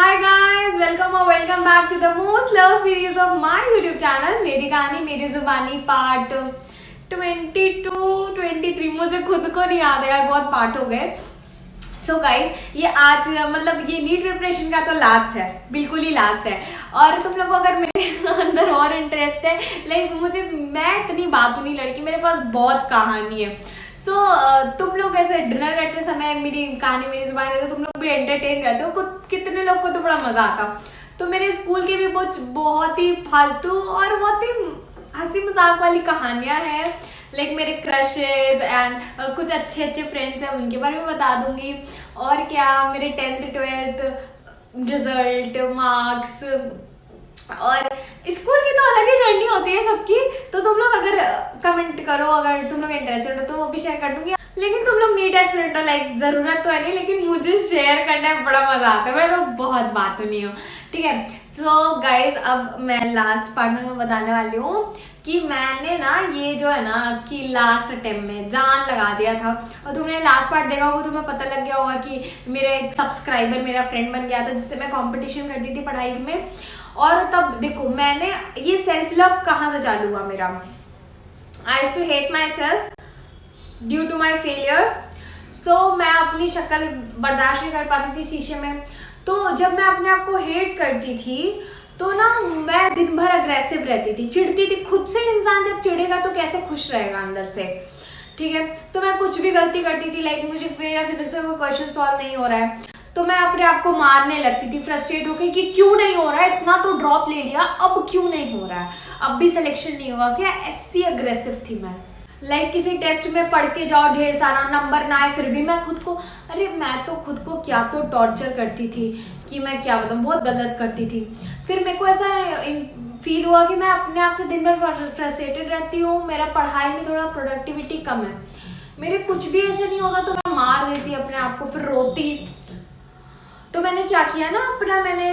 हाय guys, welcome और welcome back to the most love series of my YouTube channel मेरी कहानी मेरी जुबानी पार्ट 22-23। मुझे खुद को नहीं याद है यार, बहुत पार्ट हो गए। सो गाइज, ये आज मतलब ये नीट प्रिपरेशन का तो लास्ट है, बिल्कुल ही लास्ट है। और तुम लोग को अगर मेरे अंदर और इंटरेस्ट है, मैं इतनी बातूनी लड़की, मेरे पास बहुत कहानी है। सो तुम लोग ऐसे डिनर करते समय मेरी कहानी मेरी जुबान है तो तुम लोग भी एंटरटेन रहते हो। कितने लोग को तो बड़ा मजा आता। तो मेरे स्कूल के भी बहुत ही फालतू और बहुत ही हंसी मजाक वाली कहानियां हैं। मेरे क्रशेज एंड कुछ अच्छे अच्छे फ्रेंड्स हैं, उनके बारे में बता दूंगी। और क्या, मेरे 10th 12th रिजल्ट, मार्क्स, और स्कूल की तो अलग ही जर्नी होती है सबकी। तो तुम लोग अगर कमेंट करो, अगर तुम लोग इंटरेस्टेड हो तो वो भी शेयर कर दूंगी। लेकिन तुम लोग नीट एस्पिरेंट हो, जरूरत तो है नहीं, लेकिन मुझे शेयर करने में बड़ा मजा आता है। मैं तो बहुत बात नहीं हूँ, ठीक है। सो गाइज, अब मैं लास्ट पार्ट में बताने वाली हूँ कि मैंने ना ये जो है ना कि लास्ट अटेम्प्ट में जान लगा दिया था। और तुमने लास्ट पार्ट देखा होगा, तुम्हें पता लग गया होगा कि मेरा एक सब्सक्राइबर मेरा फ्रेंड बन गया था, जिससे मैं कंपटीशन करती थी पढ़ाई में। और तब देखो मैंने ये सेल्फ लव कहाँ से चालू हुआ मेरा। I used to hate myself due to my failure. So मैं अपनी शक्ल बर्दाश्त नहीं कर पाती थी शीशे में। तो जब मैं अपने आप को हेट करती थी तो ना मैं दिन भर अग्रेसिव रहती थी, चिढ़ती थी खुद से। इंसान जब चिढ़ेगा तो कैसे खुश रहेगा अंदर से, ठीक है। तो मैं कुछ भी गलती करती थी, मुझे मेरा फिजिक्स का कोई क्वेश्चन सॉल्व नहीं हो रहा है तो मैं अपने आप को मारने लगती थी, फ्रस्ट्रेट होकर कि क्यों नहीं हो रहा है, इतना तो ड्रॉप ले लिया, अब क्यों नहीं हो रहा है, अब भी सिलेक्शन नहीं होगा क्या। ऐसी अग्रेसिव थी मैं। किसी टेस्ट में पढ़ के जाओ, ढेर सारा नंबर ना आए, फिर भी मैं खुद को क्या तो टॉर्चर करती थी कि मैं क्या बताऊँ, बहुत गलत करती थी। फिर मेरे को ऐसा फील हुआ कि मैं अपने आप से दिन भर फ्रस्ट्रेटेड रहती हूँ, मेरा पढ़ाई में थोड़ा प्रोडक्टिविटी कम है, मेरे कुछ भी ऐसे नहीं होता तो मैं मार देती अपने आप को, फिर रोती। तो मैंने क्या किया ना, मैंने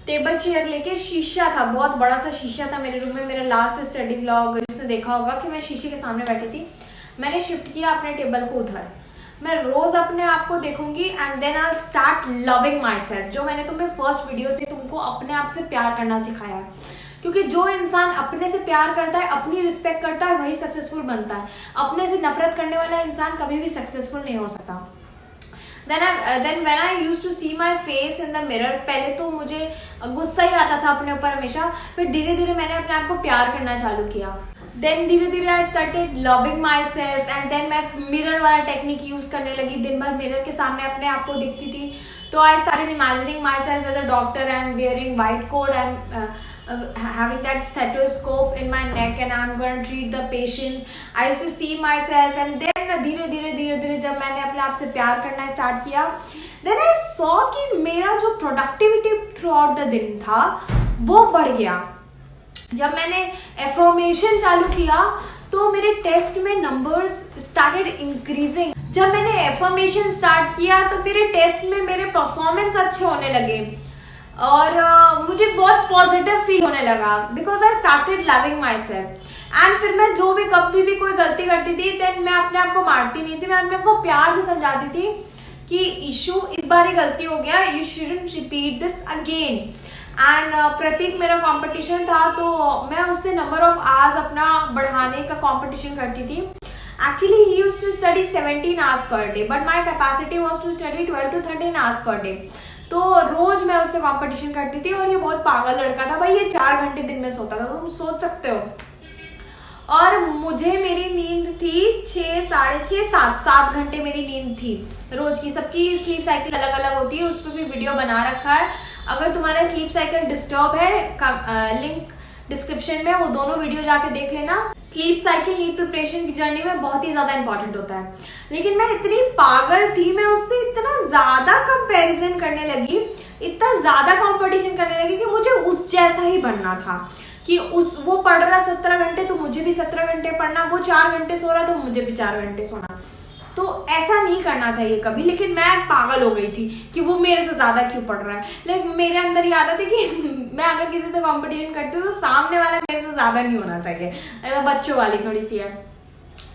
टेबल चेयर लेके, शीशा था, बहुत बड़ा सा शीशा था मेरे रूम में। मेरा लास्ट स्टडी व्लॉग जिसने देखा होगा कि मैं शीशे के सामने बैठी थी, मैंने शिफ्ट किया अपने टेबल को उधर। मैं रोज अपने आप को देखूंगी and then I start loving myself. जो मैंने तुम्हें फर्स्ट वीडियो से तुमको अपने आप से प्यार करना सिखाया है, क्योंकि जो इंसान अपने से प्यार करता है, अपनी रिस्पेक्ट करता है, वही सक्सेसफुल बनता है। अपने से नफरत करने वाला इंसान कभी भी सक्सेसफुल नहीं हो सकता। Then when I used to see my face in the mirror, पहले तो मुझे गुस्सा ही आता था अपने ऊपर हमेशा, फिर धीरे धीरे मैंने अपने आप को प्यार करना चालू किया। देन धीरे धीरे I started loving myself and then मैं मिरर वाला टेक्निक यूज करने लगी। दिन भर मिरर के सामने अपने आप को दिखती थी। तो I started imagining myself as a doctor and wearing white coat and having that stethoscope in my neck and I'm going to treat the patients. I used to see myself and then धीरे धीरे जब मैंने अपने आप से प्यार करना start किया, then I saw कि मेरा जो प्रोडक्टिविटी थ्रू आउट द दिन था वो बढ़ गया। जब मैंने एफर्मेशन चालू किया तो मेरे टेस्ट में नंबर्स स्टार्टेड इंक्रीजिंग। जब मैंने एफर्मेशन स्टार्ट किया तो मेरे टेस्ट में मेरे परफॉर्मेंस अच्छे होने लगे और मुझे बहुत पॉजिटिव फील होने लगा, because I started loving myself. And फिर मैं जो भी कभी भी कोई गलती करती थी, देन मैं अपने आप को मारती नहीं थी, मैं अपने आप को प्यार से समझाती थी कि इशू इस बार ही गलती हो गया, you shouldn't repeat this again. And Prateek मेरा कंपटीशन था तो मैं उससे नंबर ऑफ आवर्स अपना बढ़ाने का कंपटीशन करती थी। Actually, he used to study 17 hours per day, but my capacity was to study 12 to 13 hours per day. तो रोज मैं उससे कंपटीशन करती थी और ये बहुत पागल लड़का था भाई, ये 4 घंटे दिन में सोता था, तुम सोच सकते हो। और मुझे मेरी नींद थी 6, साढ़े 6, 7 घंटे मेरी नींद थी रोज की। सबकी स्लीप साइकिल अलग अलग होती है, उस पर भी वीडियो बना रखा है। अगर तुम्हारा स्लीप साइकिल डिस्टर्ब है, लिंक डिस्क्रिप्शन में, वो दोनों वीडियो जाके देख लेना। स्लीप साइकिल नीट प्रिपरेशन की जर्नी में बहुत ही ज्यादा इंपॉर्टेंट होता है। लेकिन मैं इतनी पागल थी, मैं उससे इतना ज्यादा कंपैरिजन करने लगी, इतना ज्यादा कंपटीशन करने लगी कि मुझे उस जैसा ही बनना था। कि वो पढ़ रहा 17 घंटे तो मुझे भी 17 घंटे पढ़ना, वो 4 घंटे सो रहा तो मुझे भी 4 घंटे सोना। तो ऐसा नहीं करना चाहिए कभी। लेकिन मैं पागल हो गई थी कि वो मेरे से ज्यादा क्यों पढ़ रहा है। लेकिन मेरे अंदर ये आदत है कि मैं अगर किसी से कंपटीशन करती हूँ तो सामने वाला मेरे से ज्यादा नहीं होना चाहिए, ऐसा बच्चों वाली थोड़ी सी है।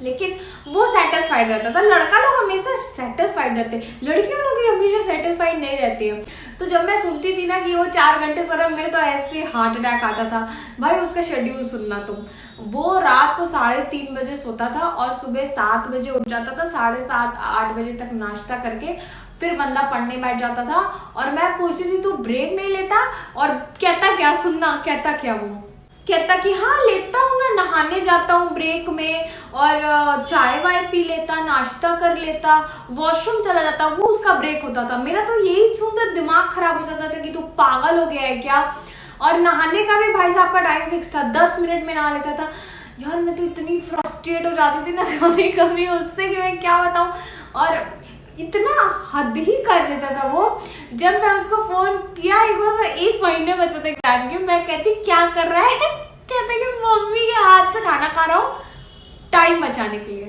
लेकिन वो सेटिस्फाइड रहता था। लड़का लोग हमेशा सेटिस्फाइड रहते, लड़कियों लोग हमेशा सेटिस्फाइड नहीं रहती है। तो जब मैं सुनती थी ना कि वो 4 घंटे सो रहा है, मेरे तो ऐसे हार्ट अटैक आता था। भाई उसका शेड्यूल सुनना तुम, वो रात को 3:30 बजे सोता था और सुबह 7 बजे उठ जाता था, 7:30 8 बजे तक नाश्ता करके फिर बंदा पढ़ने बैठ जाता था। और मैं पूछती थी तू ब्रेक नहीं लेता? और कहता क्या, सुनना, कहता क्या, वो कहता कि हाँ लेता हूँ ना, नहाने जाता हूँ ब्रेक में, और चाय वाय पी लेता, नाश्ता कर लेता, वॉशरूम चला जाता, वो उसका ब्रेक होता था। मेरा तो यही सुनकर दिमाग खराब हो जाता था कि तू पागल हो गया है क्या। और नहाने का भी भाई साहब का टाइम फिक्स था, 10 मिनट में नहा लेता था। यार मैं तो इतनी फ्रस्ट्रेट हो जाती थी ना कभी कभी उससे कि मैं क्या बताऊं, और इतना हद ही कर देता था वो। जब मैं उसको फोन किया एक बार, 1 महीने बचा था एग्जाम के, मैं कहती क्या कर रहा है, कहता कि मम्मी के हाथ से खाना खा रहा हूँ टाइम बचाने के लिए।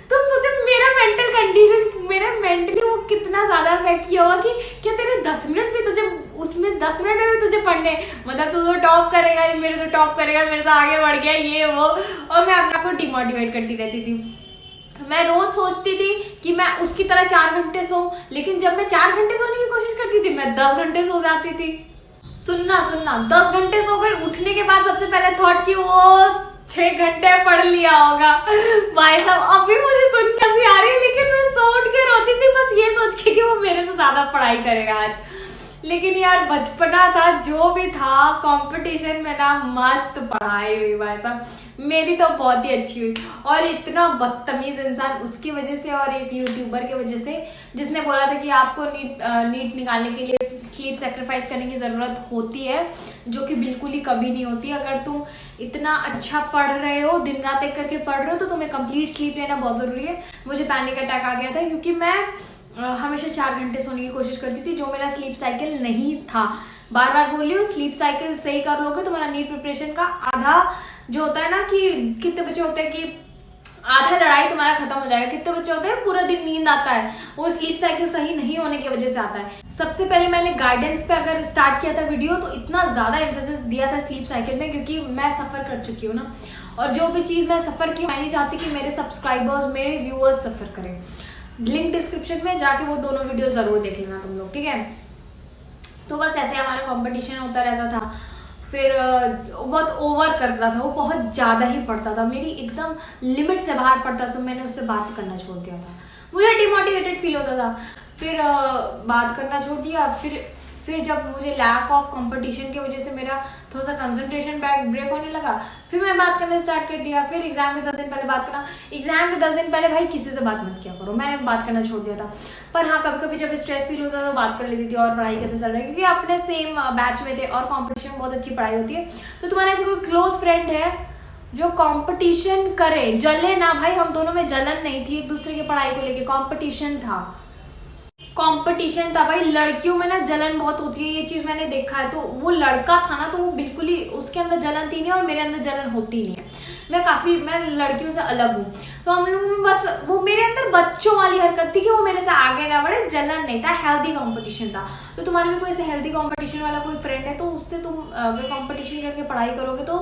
तुम सोचो मेरा मेंटल कंडीशन, मेरा मेंटली वो कितना ज्यादा इफेक्ट किया होगा कि क्या तेरे 10 मिनट भी तुझे, उसमें 10 मिनट में भी तुझे पढ़ने, मतलब तू तो टॉप करेगा, मेरे से टॉप करेगा, मेरे से आगे बढ़ गया ये वो। और मैं अपने आप को डिमोटिवेट करती रहती थी। मैं रोज सोचती थी कि मैं उसकी तरह 4 घंटे सो, लेकिन जब मैं 4 घंटे सोने की कोशिश करती थी मैं 10 घंटे सो जाती थी। सुनना 10 घंटे सो गई, उठने के बाद सबसे पहले थॉट कि वो 6 घंटे पढ़ लिया होगा। भाई साहब अभी मुझे सुन के हंसी आ रही है, लेकिन मैं सो उठ के रोती थी बस ये सोच के कि वो मेरे से ज्यादा पढ़ाई करेगा आज। लेकिन यार बचपना था, जो भी था, कंपटीशन में ना मस्त पढ़ाई हुई भाई साहब, मेरी तो बहुत ही अच्छी हुई। और इतना बदतमीज इंसान उसकी वजह से, और एक यूट्यूबर की वजह से जिसने बोला था कि आपको नीट निकालने के लिए स्लीप सेक्रीफाइस करने की ज़रूरत होती है, जो कि बिल्कुल ही कभी नहीं होती। अगर तुम इतना अच्छा पढ़ रहे हो, दिन रात एक करके पढ़ रहे हो, तो तुम्हें कंप्लीट स्लीप लेना बहुत ज़रूरी है। मुझे पैनिक अटैक आ गया था क्योंकि मैं हमेशा 4 घंटे सोने की कोशिश करती थी, जो मेरा स्लीप साइकिल नहीं था। बार बार बोल रही हूँ, स्लीप साइकिल सही कर लोगे तो मेरा नीट प्रिपरेशन का आधा जो होता है ना, कि कितने बच्चे होते हैं कि आधा लड़ाई तुम्हारा खत्म हो जाएगा, कितने बच्चे होते हैं पूरा दिन नींद आता है, वो स्लीप साइकिल सही नहीं होने की वजह से आता है। सबसे पहले मैंने गाइडेंस पे अगर स्टार्ट किया था वीडियो, तो इतना ज्यादा एम्फेसिस दिया था स्लीप साइकिल में, क्योंकि मैं सफर कर चुकी हूँ ना, और जो भी चीज मैं सफर की, मैं नहीं चाहती कि मेरे सब्सक्राइबर्स, मेरे व्यूअर्स सफर करें। लिंक डिस्क्रिप्शन में जाके वो दोनों वीडियो जरूर देख लेना तुम लोग, ठीक है। तो बस ऐसे हमारा कंपटीशन होता रहता था। फिर बहुत ओवर करता था वो, बहुत ज़्यादा ही पढ़ता था, मेरी एकदम लिमिट से बाहर पढ़ता था। तो मैंने उससे बात करना छोड़ दिया था, मुझे डिमोटिवेटेड फील होता था। फिर बात करना छोड़ दिया। फिर जब मुझे लैक ऑफ कंपटीशन की वजह से मेरा थोड़ा सा कंसंट्रेशन ब्रेक होने लगा, फिर मैं बात करना स्टार्ट कर दिया। फिर एग्जाम के 10 दिन पहले बात करना, एग्जाम के 10 दिन पहले भाई किसी से बात मत किया करो, मैंने बात करना छोड़ दिया था। पर हाँ, कभी कभी जब स्ट्रेस फील होता था तो बात कर लेती थी, और पढ़ाई कैसे चल रही है, क्योंकि अपने सेम बैच में थे और कॉम्पिटिशन में बहुत अच्छी पढ़ाई होती है। तो तुम्हारा ऐसे कोई क्लोज फ्रेंड है जो कंपटीशन करे, जले ना भाई, हम दोनों में जलन नहीं थी एक दूसरे की पढ़ाई को लेके, कंपटीशन था भाई। लड़कियों में ना जलन बहुत होती है, ये चीज मैंने देखा है। तो वो लड़का था ना, तो वो बिल्कुल ही, उसके अंदर जलन थी नहीं और मेरे अंदर जलन होती नहीं है। मैं लड़कियों से अलग हूँ। तो हम लोग बस, वो मेरे अंदर बच्चों वाली हरकत थी कि वो मेरे से आगे ना बढ़े, जलन नहीं था, हेल्दी कंपटीशन था। तो तुम्हारे भी कोई ऐसे हेल्दी कंपटीशन वाला कोई फ्रेंड है, तो उससे तुम अगर कंपटीशन करके पढ़ाई करोगे तो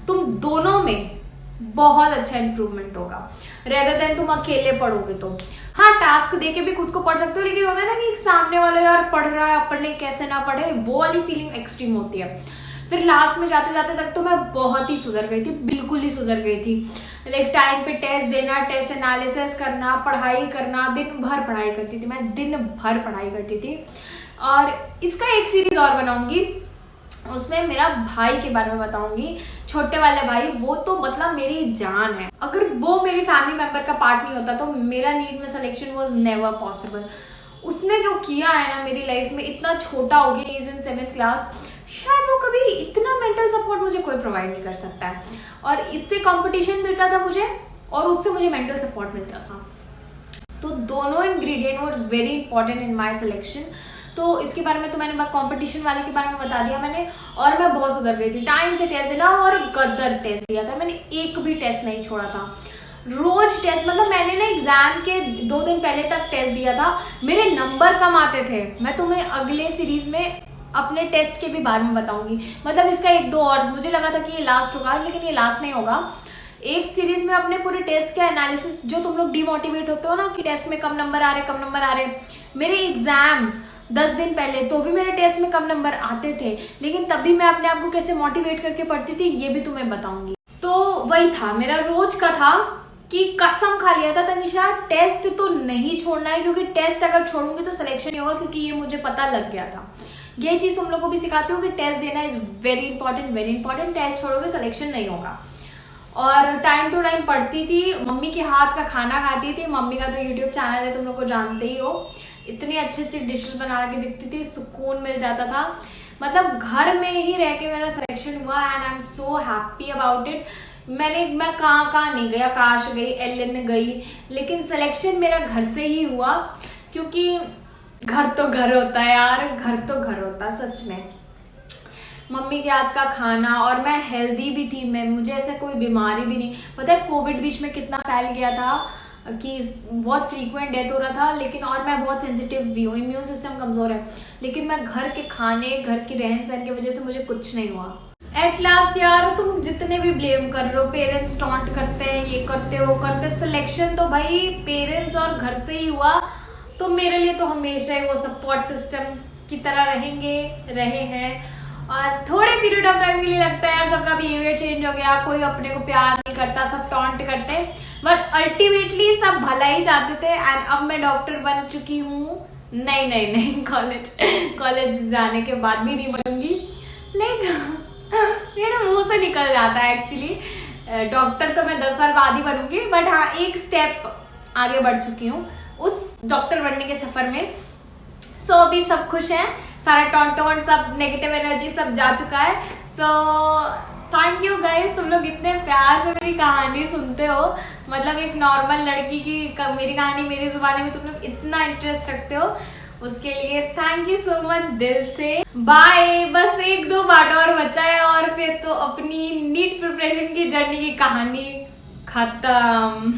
तुम दोनों में बहुत अच्छा इंप्रूवमेंट होगा, रेदर देन तुम अकेले पढ़ोगे। तो हाँ, टास्क देके भी खुद को पढ़ सकते हो, लेकिन होता है ना कि सामने वाला यार पढ़ रहा है, पढ़ने कैसे ना पढ़े, वो वाली फीलिंग एक्सट्रीम होती है। फिर लास्ट में जाते जाते तक तो मैं बहुत ही सुधर गई थी, बिल्कुल ही सुधर गई थी। लाइक टाइम पे टेस्ट देना, टेस्ट एनालिसिस करना, पढ़ाई करना, दिन भर पढ़ाई करती थी मैं, दिन भर पढ़ाई करती थी। और इसका एक सीरीज और बनाऊंगी, उसमें मेरा भाई के बारे में बताऊंगी, छोटे वाले भाई, वो तो मतलब मेरी जान है। अगर वो मेरी फैमिली मेंबर का पार्ट नहीं होता तो मेरा नीट में सिलेक्शन वाज नेवर पॉसिबल। उसने जो किया है ना मेरी लाइफ में, इतना छोटा हो गया, इज इन 7th क्लास, शायद वो कभी इतना मेंटल सपोर्ट मुझे कोई प्रोवाइड नहीं कर सकता है। और इससे कंपटीशन मिलता था मुझे, और उससे मुझे मेंटल सपोर्ट मिलता था। तो दोनों ingredient was very important in my selection. तो इसके बारे में तो मैंने कंपटीशन वाले के बारे में बता दिया मैंने, और मैं बहुत सुधर गई थी। टाइम से टेस्ट दिला और गदर टेस्ट दिया था मैंने, एक भी टेस्ट नहीं छोड़ा था, रोज टेस्ट। मतलब मैंने ना एग्जाम के 2 दिन पहले तक टेस्ट दिया था, मेरे नंबर कम आते थे। मैं तुम्हें अगले सीरीज में अपने टेस्ट के भी बारे में बताऊंगी। मतलब इसका 1-2 और, मुझे लगा था कि ये लास्ट होगा, लेकिन ये लास्ट नहीं होगा। एक सीरीज में अपने पूरे टेस्ट के एनालिसिस, जो तुम लोग डिमोटिवेट होते हो ना कि टेस्ट में कम नंबर आ रहे, मेरे एग्जाम 10 दिन पहले, तो भी मेरे टेस्ट में कम नंबर आते थे, लेकिन तब भी मैं अपने आप को कैसे मोटिवेट करके पढ़ती थी ये भी तुम्हें बताऊंगी। तो वही था मेरा रोज का था कि कसम खा लिया था तनिषा टेस्ट तो नहीं छोड़ना है, क्योंकि टेस्ट अगर छोड़ूंगी तो सिलेक्शन नहीं होगा, क्योंकि ये मुझे पता लग गया था। ये चीज तुम लोग को भी सिखाती हूँ कि टेस्ट देना इज वेरी इंपॉर्टेंट। टेस्ट छोड़ोगे सिलेक्शन नहीं होगा। और टाइम टू टाइम पढ़ती थी, मम्मी के हाथ का खाना खाती थी। मम्मी का तो यूट्यूब चैनल है, तुम लोग को जानते ही हो। इतनी अच्छी डिशेस बना के दिखती थी, सुकून मिल जाता था। मतलब घर में ही रह के मेरा सिलेक्शन हुआ and I am so happy about it. मैं कहाँ नहीं गया, काश गई, एलन गई, लेकिन सिलेक्शन मेरा घर से ही हुआ, क्योंकि घर तो घर होता है यार, घर तो घर होता है सच में। मम्मी के हाथ का खाना, और मैं हेल्दी भी थी, मुझे ऐसे कोई बीमारी भी नहीं। पता है कोविड बीच में कितना फैल गया था कि बहुत फ्रीक्वेंट डेथ हो रहा था, लेकिन और मैं बहुत सेंसिटिव भी हूँ, इम्यून सिस्टम कमजोर है, लेकिन मैं घर के खाने, घर की रहन सहन की वजह से मुझे कुछ नहीं हुआ। एट लास्ट यार तुम जितने भी ब्लेम कर रहे हो, पेरेंट्स टॉन्ट करते हैं, ये करते वो करते, सिलेक्शन तो भाई पेरेंट्स और घर से ही हुआ। तो मेरे लिए तो हमेशा ही वो सपोर्ट सिस्टम की तरह रहे हैं। और थोड़े पीरियड ऑफ टाइम के लिए लगता है यार सबका बिहेवियर चेंज हो गया, कोई अपने को प्यार नहीं करता, सब टॉन्ट करते, बट अल्टीमेटली सब भला ही चाहते थे। एंड अब मैं डॉक्टर बन चुकी हूँ। नहीं कॉलेज जाने के बाद भी नहीं बनूंगी, लेकिन मेरे मुंह से निकल जाता है एक्चुअली। डॉक्टर तो मैं 10 साल बाद ही बनूंगी, बट हाँ एक स्टेप आगे बढ़ चुकी हूँ उस डॉक्टर बनने के सफर में। सो अभी सब खुश हैं, सारा टॉन्ट सब नेगेटिव एनर्जी सब जा चुका है। सो थैंक यू गाइस, तुम लोग इतने प्यार से मेरी कहानी सुनते हो। मतलब एक नॉर्मल लड़की की मेरी कहानी मेरी जुबानी में तुम लोग इतना इंटरेस्ट रखते हो, उसके लिए थैंक यू सो मच दिल से। बाय। बस 1-2 पार्ट और बचा है और फिर तो अपनी नीट प्रिपरेशन की जर्नी की कहानी खत्म।